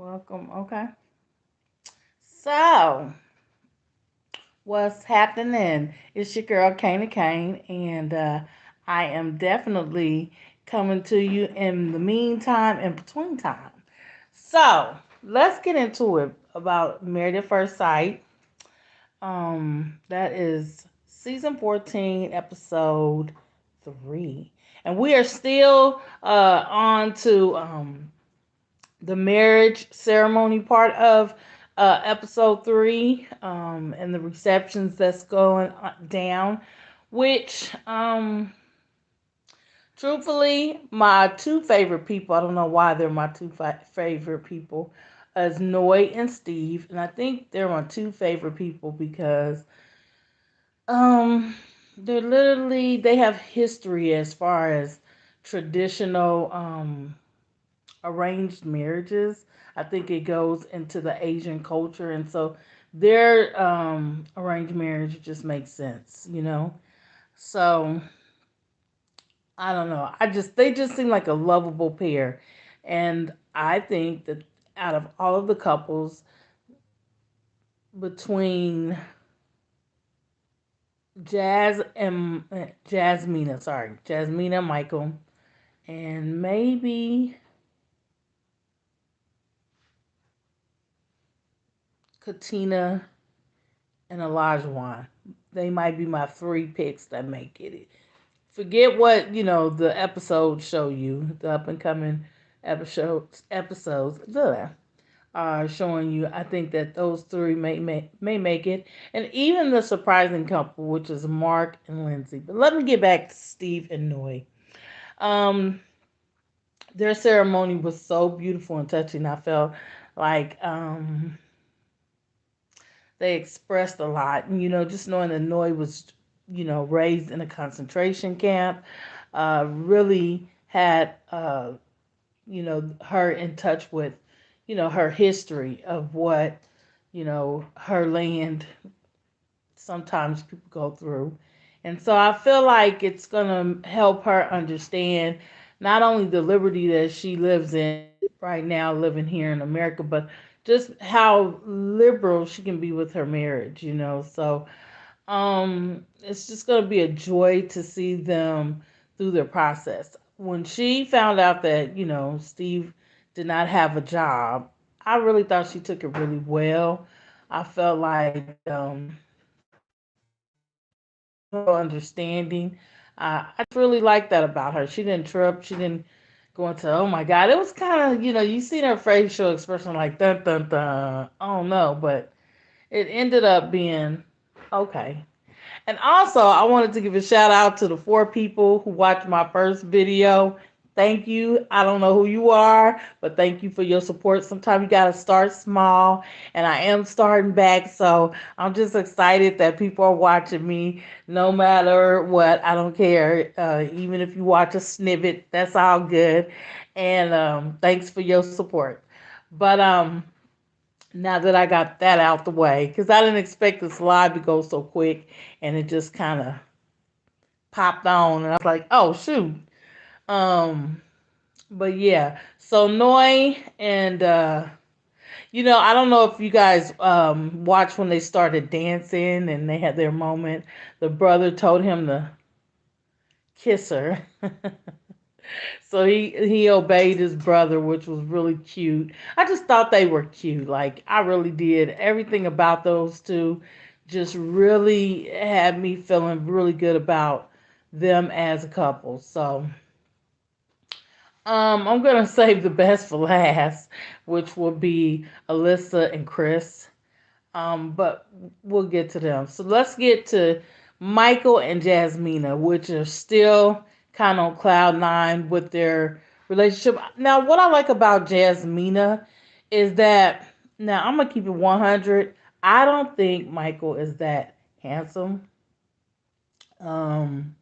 Welcome. Okay. So, what's happening? It's your girl, Kane Kane, and I am definitely coming to you in the meantime, in between time. So, let's get into it about Married at First Sight. That is season 14, episode 3. And we are still on to the marriage ceremony part of episode 3, and the receptions that's going down, which truthfully, my two favorite people, I don't know why they're my two favorite people, is Noy and Steve. And I think they're my two favorite people because um they have history as far as traditional arranged marriages. I think it goes into the Asian culture, and so their arranged marriage just makes sense. So I don't know. They just seem like a lovable pair, and I think that out of all of the couples between Jasmina and Michael, and maybe Katina and Elijah, they might be my three picks that make it. Forget what the episodes show you, the up and coming episodes are showing you. I think that those three may make it, and even the surprising couple, which is Mark and Lindsay. But let me get back to Steve and Noy. Um, their ceremony was so beautiful and touching. I felt like they expressed a lot, and just knowing that Noy was raised in a concentration camp, really had her in touch with her history of what her land sometimes people go through. And so I feel like it's going to help her understand not only the liberty that she lives in right now, living here in America, but just how liberal she can be with her marriage. So it's just going to be a joy to see them through their process. When she found out that Steve did not have a job, I really thought she took it really well. I felt like she was real understanding. I just really liked that about her. She didn't trip. She didn't go into, oh my God. It was kind of, you seen her facial expression like dun dun dun. Oh no, but it ended up being okay. And also, I wanted to give a shout out to the 4 people who watched my first video. Thank you. I don't know who you are, but thank you for your support. Sometimes you got to start small, and I am starting back. So I'm just excited that people are watching me no matter what. I don't care. Even if you watch a snippet, that's all good. And thanks for your support. But now that I got that out the way, because I didn't expect this live to go so quick, and it just kind of popped on, and I was like, oh shoot. Um, but yeah, so Noi and I don't know if you guys watched when they started dancing and they had their moment. The brother told him to kiss her. So he obeyed his brother, which was really cute. I just thought they were cute. Like I really did. Everything about those two just really had me feeling really good about them as a couple. So I'm gonna save the best for last, which will be Alyssa and Chris. But we'll get to them. So let's get to Michael and Jasmina, which are still kind of on cloud 9 with their relationship. Now, what I like about Jasmina is that now I'm gonna keep it 100. I don't think Michael is that handsome. Um,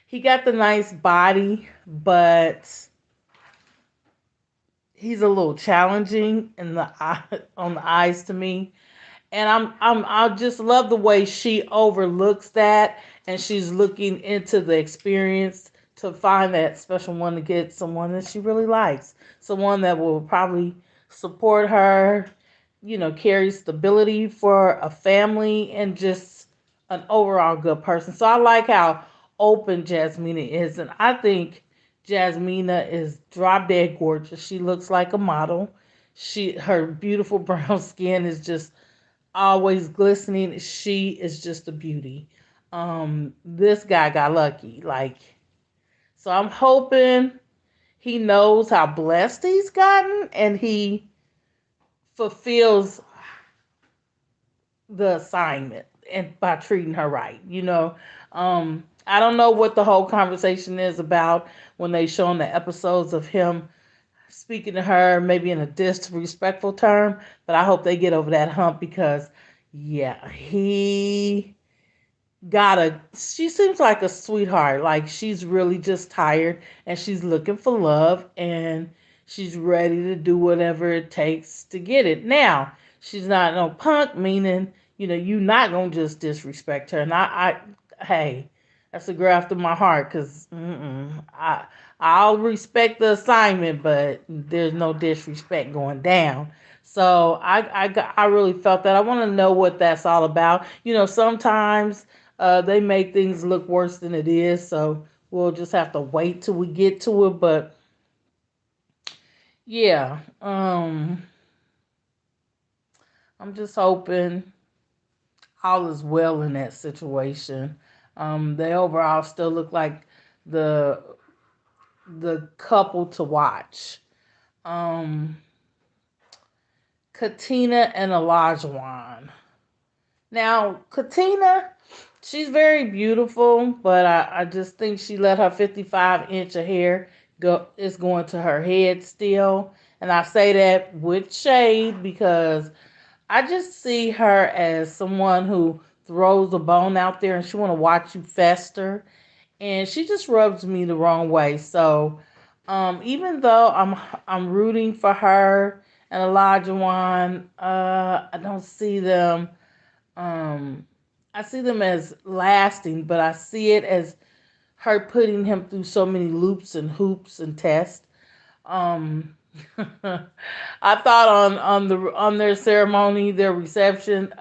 he got the nice body, but he's a little challenging in the eye, on the eyes to me. And I just love the way she overlooks that, and she's looking into the experience to find that special one to get someone that she really likes, someone that will probably support her, carry stability for a family and just an overall good person. So I like how open Jasmina is. And I think Jasmina is drop dead gorgeous. She looks like a model. Her beautiful brown skin is just always glistening. She is just a beauty. This guy got lucky. So I'm hoping he knows how blessed he's gotten and he fulfills the assignment and by treating her right. I don't know what the whole conversation is about when they show in the episodes of him speaking to her, maybe in a disrespectful term, but I hope they get over that hump because, yeah, she seems like a sweetheart. Like she's really just tired and she's looking for love and she's ready to do whatever it takes to get it. Now, she's not no punk, meaning, you not gonna just disrespect her. And hey, that's a girl after my heart because I'll respect the assignment, but there's no disrespect going down. So I really felt that. I want to know what that's all about. Sometimes they make things look worse than it is, so we'll just have to wait till we get to it. But yeah, I'm just hoping all is well in that situation. They overall still look like the the couple to watch. Um, Katina and Olajuwon. Now, Katina, she's very beautiful, but I just think she let her 55-inch of hair go. It's going to her head still, and I say that with shade because I just see her as someone who throws a bone out there and she want to watch you fester, and she just rubs me the wrong way. So, even though I'm rooting for her and Elijah Wan, I don't see them um, I see them as lasting, but I see it as her putting him through so many loops and hoops and tests. Um, I thought on their ceremony, their reception,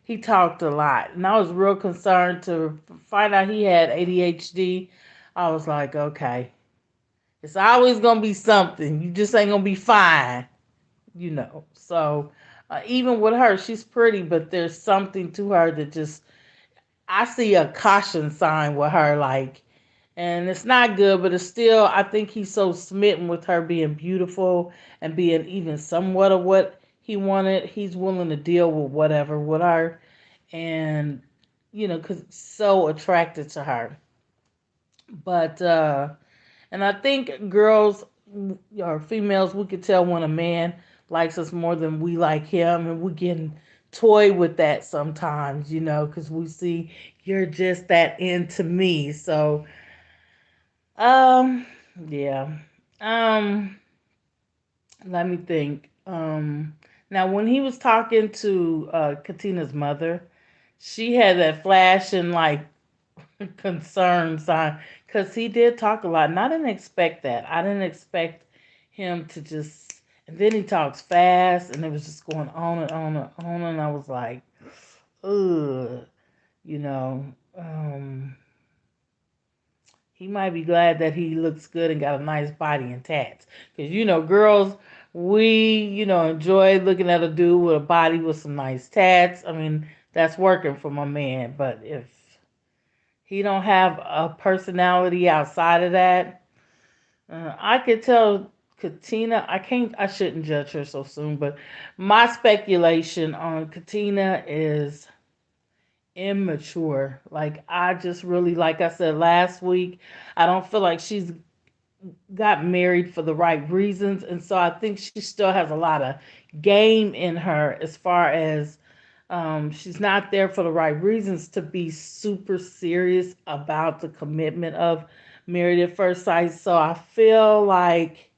he talked a lot, and I was real concerned to find out he had ADHD. I was like, okay, it's always gonna be something. You just ain't gonna be fine. So even with her, she's pretty, but there's something to her that just I see a caution sign with her, and it's not good, but it's still. I think he's so smitten with her being beautiful and being even somewhat of what he wanted. He's willing to deal with whatever with her, and because he's so attracted to her. But and I think girls or females, we could tell when a man likes us more than we like him, and we can toy with that sometimes, because we see you're just that into me. So, um, yeah. Um, Let me think. Now when he was talking to Katina's mother, she had that flashing concern sign because he did talk a lot, and I didn't expect that. I didn't expect him to just. And then he talks fast, and it was just going on and on and on, and I was like, ugh, you know. He might be glad that he looks good and got a nice body and tats, because girls, we enjoy looking at a dude with a body with some nice tats. I mean, that's working for my man, but if he don't have a personality outside of that. I could tell Katina. I can't. I shouldn't judge her so soon, but my speculation on Katina is immature. Like I just really, like I said last week, I don't feel like she's got married for the right reasons, and so I think she still has a lot of game in her as far as she's not there for the right reasons to be super serious about the commitment of married at first sight. So I feel like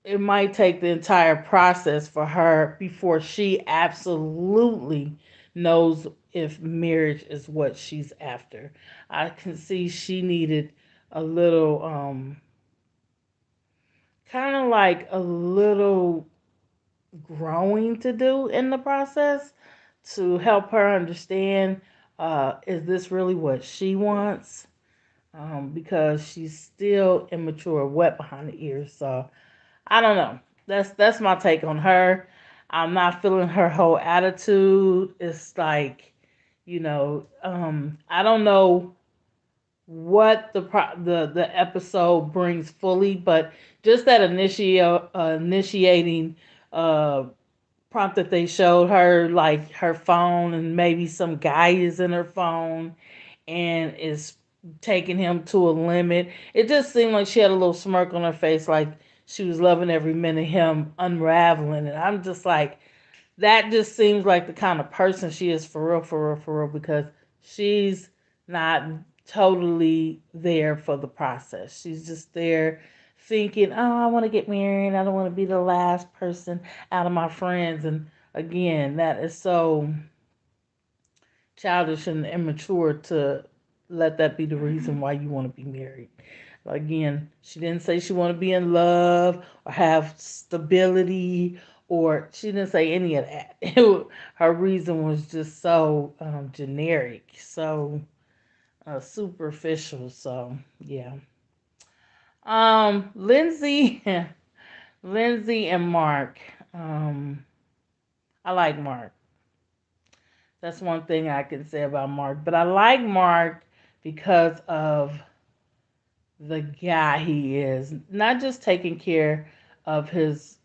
it might take the entire process for her before she absolutely knows if marriage is what she's after. I can see she needed a little kind of like a little growing to do in the process to help her understand, is this really what she wants? Because she's still immature, wet behind the ears. So I don't know. That's my take on her. I'm not feeling her whole attitude. It's like, I don't know what the episode brings fully, but just that initiating uh prompt that they showed her, like her phone, and maybe some guy is in her phone and is taking him to a limit. It just seemed like she had a little smirk on her face, like she was loving every minute him unraveling. And I'm just like, that just seems like the kind of person she is, for real, for real, for real, because she's not totally there for the process. She's just there thinking, oh, I want to get married. I don't want to be the last person out of my friends. And again, that is so childish and immature to let that be the reason why you want to be married. Again, she didn't say she want to be in love or have stability, or she didn't say any of that. Her reason was just so generic, so superficial. So yeah, Lindsay, Lindsay and Mark. Um, I like Mark. That's one thing I can say about Mark. But I like Mark because of the guy he is, not just taking care of his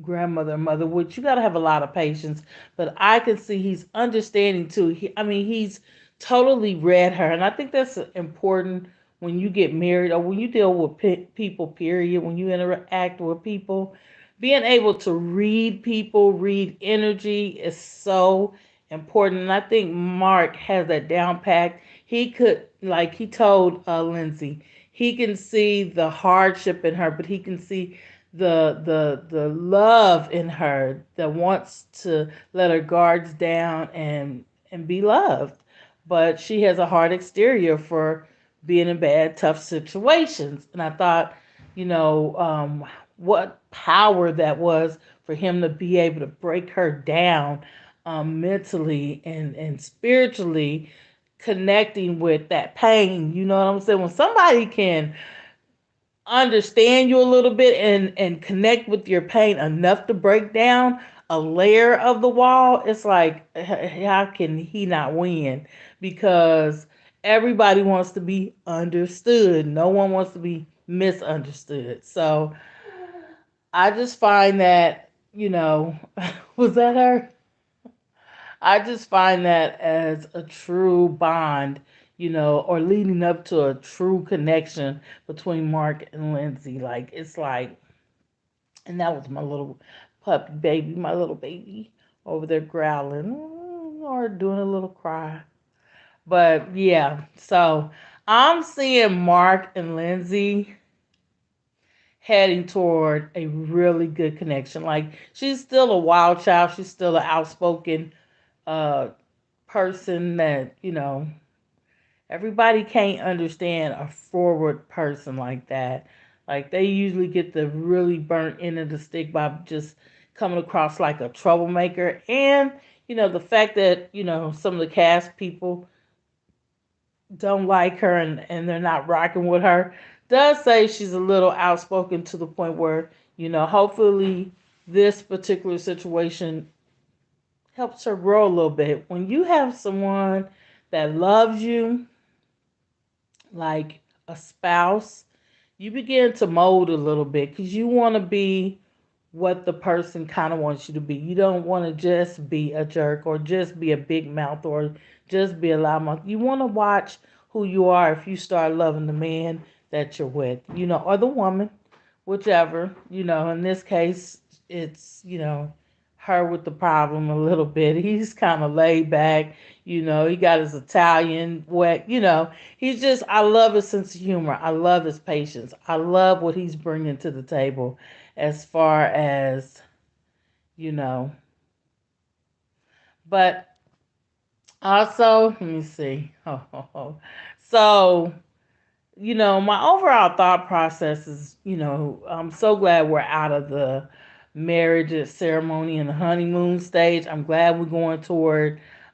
grandmother and mother, which you got to have a lot of patience. But I can see he's understanding too. I mean, he's totally read her, and I think that's important when you get married or when you deal with people. Period. When you interact with people, being able to read people, read energy is so important. And I think Mark has that down packed. He could, like he told Lindsay, he can see the hardship in her, but he can see the love in her that wants to let her guards down and be loved. But she has a hard exterior for being in bad, tough situations. And I thought, what power that was for him to be able to break her down mentally and spiritually, connecting with that pain. You know what I'm saying? When somebody can understand you a little bit and connect with your pain enough to break down a layer of the wall, it's like, how can he not win? Because everybody wants to be understood, no one wants to be misunderstood. So I just find that, was that her? I just find that as a true bond, or leading up to a true connection between Mark and Lindsay. Like, it's like, and that was my little puppy baby, my little baby over there growling, or doing a little cry. But yeah, so I'm seeing Mark and Lindsay heading toward a really good connection. Like, she's still a wild child, she's still an outspoken uh person that, everybody can't understand a forward person like that. Like, they usually get the really burnt end of the stick by just coming across like a troublemaker. And, the fact that, some of the cast people don't like her, and they're not rocking with her does say she's a little outspoken to the point where, hopefully this particular situation helps her grow a little bit. When you have someone that loves you like a spouse, you begin to mold a little bit because you want to be what the person kind of wants you to be. You don't want to just be a jerk or just be a big mouth or just be a loudmouth. You want to watch who you are if you start loving the man that you're with, or the woman, whichever. In this case, it's, her with the problem a little bit. He's kind of laid back, he got his Italian wet, he's just, I love his sense of humor. I love his patience. I love what he's bringing to the table as far as, you know. But also, let me see. So my overall thought process is, I'm so glad we're out of the marriage ceremony and the honeymoon stage. I'm glad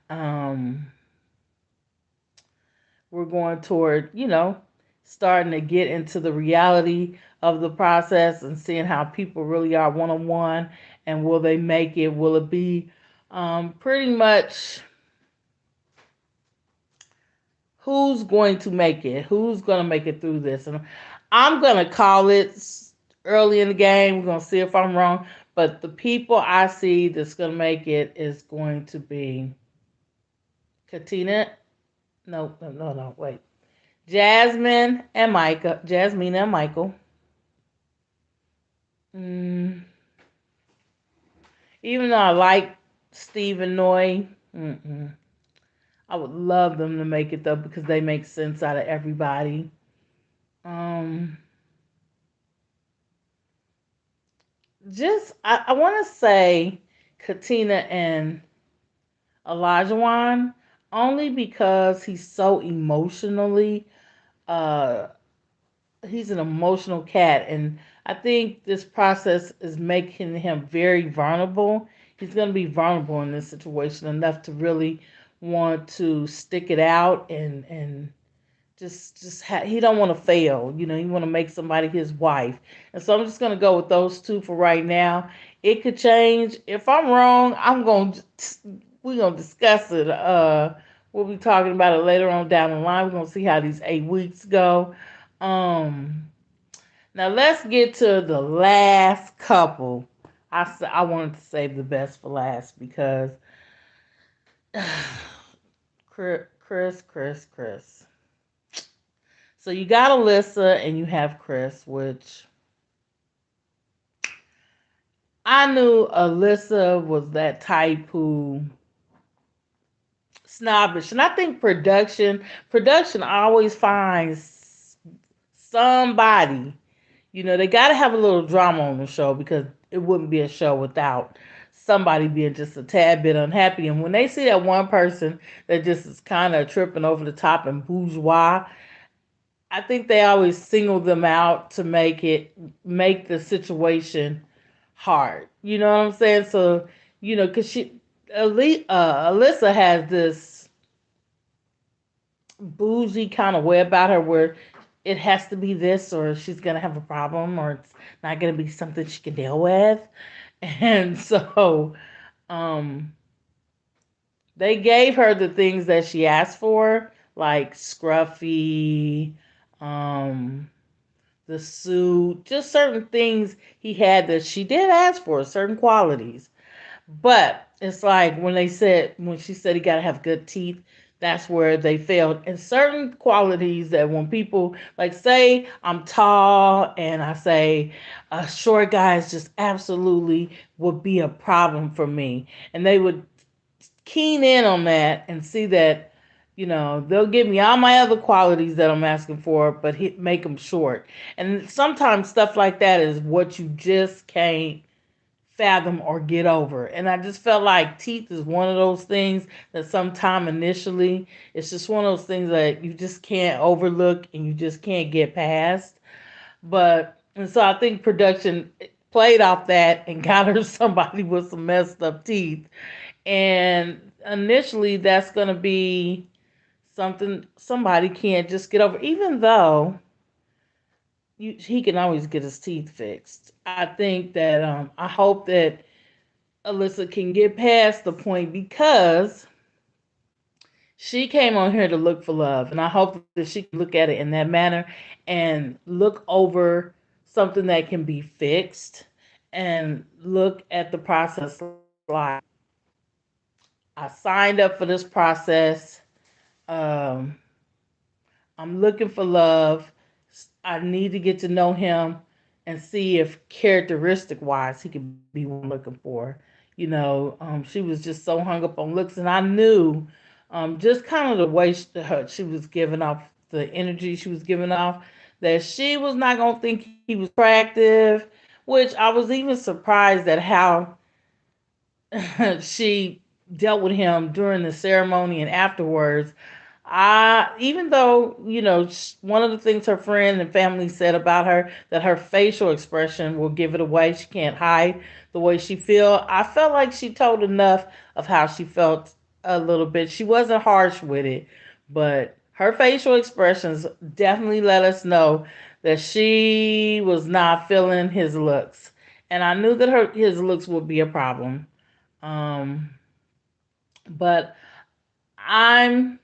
um, we're going toward, starting to get into the reality of the process and seeing how people really are one on one, and will they make it? Will it be pretty much who's going to make it? Who's going to make it through this? And I'm going to call it early in the game. We're going to see if I'm wrong. But the people I see that's going to make it is going to be Katina. No, no, no, no. Wait. Jasmine and Michael. Mm, even though I like Steve and Noy, I would love them to make it though because they make sense out of everybody. Um, I want to say Katina and Olajuwon only because uh he's an emotional cat, and I think this process is making him very vulnerable. He's going to be vulnerable in this situation enough to really want to stick it out, and he don't want to fail. He want to make somebody his wife. And so I'm just going to go with those two for right now. It could change. If I'm wrong, we're going to discuss it. We'll be talking about it later on down the line. We're going to see how these 8 weeks go. Um, Now let's get to the last couple. I wanted to save the best for last because Chris. So you got Alyssa and you have Chris, which I knew Alyssa was that type who snobbish, and I think production always finds somebody. They got to have a little drama on the show because it wouldn't be a show without somebody being just a tad bit unhappy. And when they see that one person that just is kind of tripping over the top and bourgeois, I think they always single them out to make the situation hard. You know what I'm saying? So, because Alyssa has this bougie kind of way about her where it has to be this or she's gonna have a problem or it's not gonna be something she can deal with. And so um they gave her the things that she asked for, like Scruffy, um, the suit, just certain things he had that she did ask for, certain qualities. But it's like when she said he got to have good teeth, that's where they failed. And certain qualities that when people like say I'm tall and I say a short guy is just absolutely would be a problem for me, and they would keen in on that and see that they'll give me all my other qualities that I'm asking for, but make them short. And sometimes stuff like that is what you just can't fathom or get over. And I just felt like teeth is one of those things that sometime initially it's just one of those things that you just can't overlook and you just can't get past. But and so I think production played off that and got her somebody with some messed up teeth. And initially that's gonna be something somebody can't just get over, even though he can always get his teeth fixed. I think that I hope that Alyssa can get past the point because she came on here to look for love, and I hope that she can look at it in that manner and look over something that can be fixed and look at the process like I signed up for this process. Um, I'm looking for love. I need to get to know him and see if characteristic wise he could be what I'm looking for. She was just so hung up on looks, and I knew just kind of the way she was giving off, the energy she was giving off, that she was not going to think he was attractive, which I was even surprised at how she dealt with him during the ceremony and afterwards. Even though, one of the things her friend and family said about her, that her facial expression will give it away. She can't hide the way she feel. I felt like she told enough of how she felt a little bit. She wasn't harsh with it, but her facial expressions definitely let us know that she was not feeling his looks. And I knew that his looks would be a problem. Um, but I'm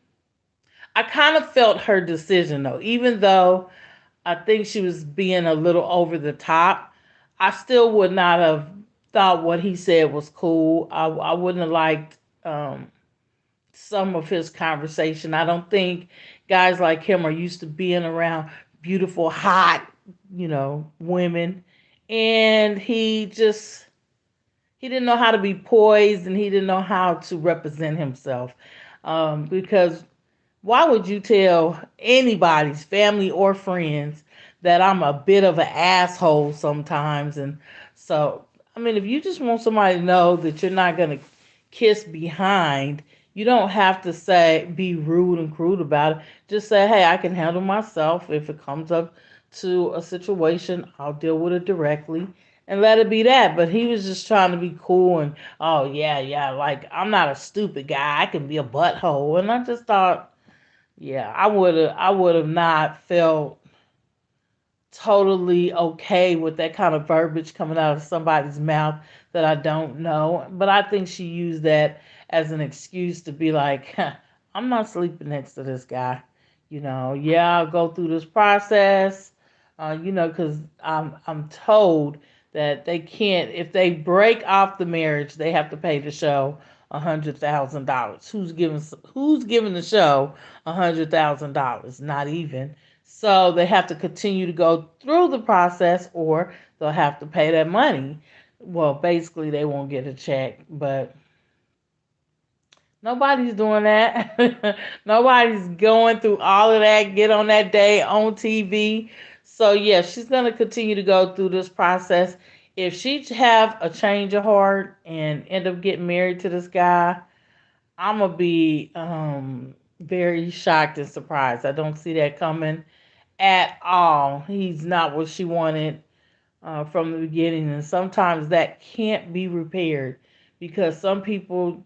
I kind of felt her decision though, even though I think she was being a little over the top. I still would not have thought what he said was cool. I wouldn't have liked some of his conversation. I don't think guys like him are used to being around beautiful, hot, women. And he didn't know how to be poised, and he didn't know how to represent himself. Because why would you tell anybody's family or friends that I'm a bit of an asshole sometimes? And so, I mean, if you just want somebody to know that you're not going to kiss behind, you don't have to be rude and crude about it. Just say, hey, I can handle myself. If it comes up to a situation, I'll deal with it directly and let it be that. But he was just trying to be cool and, oh, yeah, yeah, like I'm not a stupid guy. I can be a butthole. And I just thought, yeah, I would have not felt totally okay with that kind of verbiage coming out of somebody's mouth that I don't know. But I think she used that as an excuse to be like, huh, I'm not sleeping next to this guy. Yeah, I'll go through this process. Because I'm told that they can't, if they break off the marriage, they have to pay the show $100,000. Who's giving the show $100,000? Not even. So they have to continue to go through the process, or they'll have to pay that money. Well, basically, they won't get a check, but nobody's doing that. Nobody's going through all of that, get on that day on TV. So, yeah, she's going to continue to go through this process. If she have a change of heart and end up getting married to this guy, I'm going to be very shocked and surprised. I don't see that coming at all. He's not what she wanted from the beginning, and sometimes that can't be repaired because some people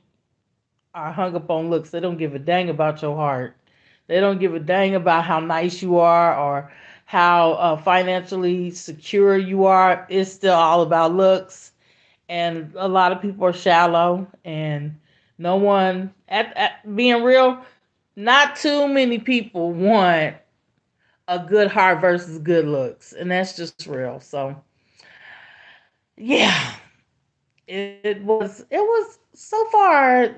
are hung up on looks. They don't give a dang about your heart. They don't give a dang about how nice you are or how financially secure you are. It's still all about looks, and a lot of people are shallow, and no one at being real, not too many people want a good heart versus good looks, and that's just real. So yeah, it was so far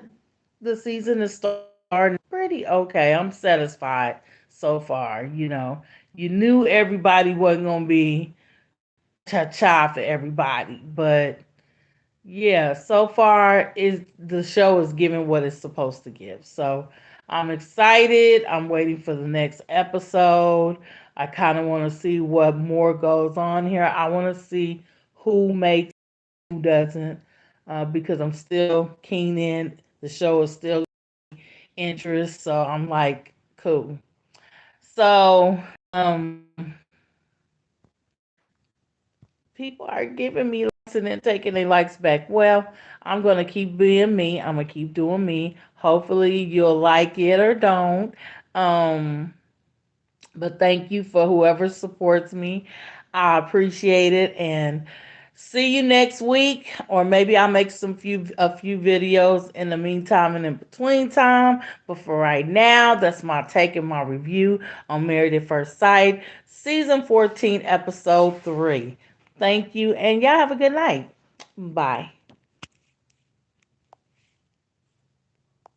the season is starting pretty okay. I'm satisfied so far. You knew everybody wasn't gonna be cha cha for everybody, but yeah, so far is the show is giving what it's supposed to give. So I'm excited. I'm waiting for the next episode. I kind of want to see what more goes on here. I want to see who makes, who doesn't, because I'm still keen in. The show is still interest, so I'm like, cool. So, people are giving me likes and then taking their likes back. Well, I'm gonna keep being me. I'm gonna keep doing me. Hopefully, you'll like it or don't. Um, but thank you for whoever supports me. I appreciate it, and see you next week. Or maybe I'll make a few videos in the meantime and in between time. But for right now, that's my take and my review on Married at First Sight, season 14, episode 3. Thank you, and y'all have a good night. Bye.